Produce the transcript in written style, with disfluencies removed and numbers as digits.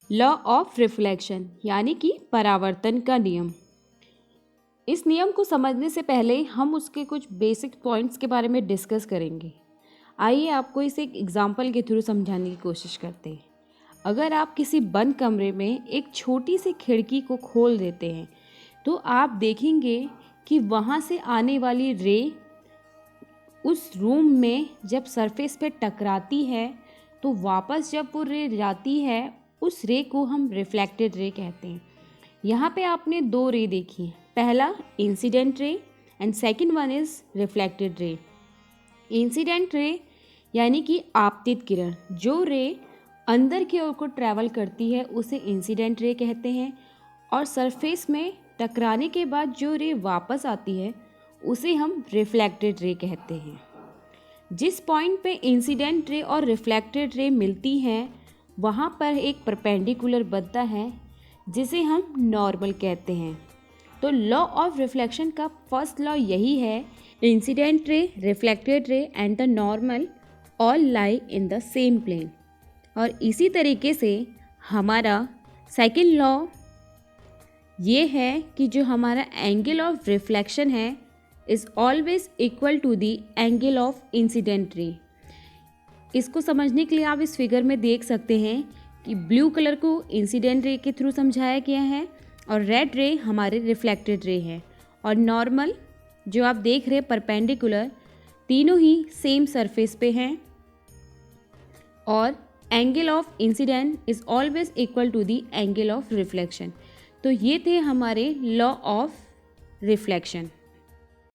Law of reflection यानी कि परावर्तन का नियम। इस नियम को समझने से पहले हम उसके कुछ बेसिक पॉइंट्स के बारे में डिस्कस करेंगे। आइए आपको इसे एक एग्जाम्पल के थ्रू समझाने की कोशिश करते हैं। अगर आप किसी बंद कमरे में एक छोटी सी खिड़की को खोल देते हैं तो आप देखेंगे कि वहाँ से आने वाली रे उस रूम में जब सरफेस पे टकराती है तो वापस जब वो रे जाती है उस रे को हम रिफ्लेक्टेड रे कहते हैं। यहाँ पे आपने दो रे देखी हैं, पहला incident ray and second one is reflected ray. Incident ray यानी कि आपतित किरण, जो रे अंदर की ओर को ट्रैवल करती है उसे इंसिडेंट रे कहते हैं, और सरफेस में टकराने के बाद जो रे वापस आती है उसे हम रिफ्लेक्टेड रे कहते हैं। जिस पॉइंट पे इंसिडेंट रे और रिफ्लेक्टेड रे मिलती हैं वहाँ पर एक परपेंडिकुलर बनता है जिसे हम नॉर्मल कहते हैं। तो लॉ ऑफ रिफ्लेक्शन का फर्स्ट लॉ यही है, incident ray, reflected ray and the normal all lie in the same plane. और इसी तरीके से हमारा सेकंड लॉ ये है कि जो हमारा एंगल ऑफ रिफ्लेक्शन है is always equal to the angle of incident ray. इसको समझने के लिए आप इस फिगर में देख सकते हैं कि ब्लू कलर को इंसिडेंट रे के थ्रू समझाया गया है और रेड रे हमारे रिफ्लेक्टेड रे है, और नॉर्मल जो आप देख रहे हैं परपेंडिकुलर, तीनों ही सेम सरफेस पे हैं, और angle of incident is always equal to the angle of reflection. तो ये थे हमारे लॉ ऑफ रिफ्लेक्शन।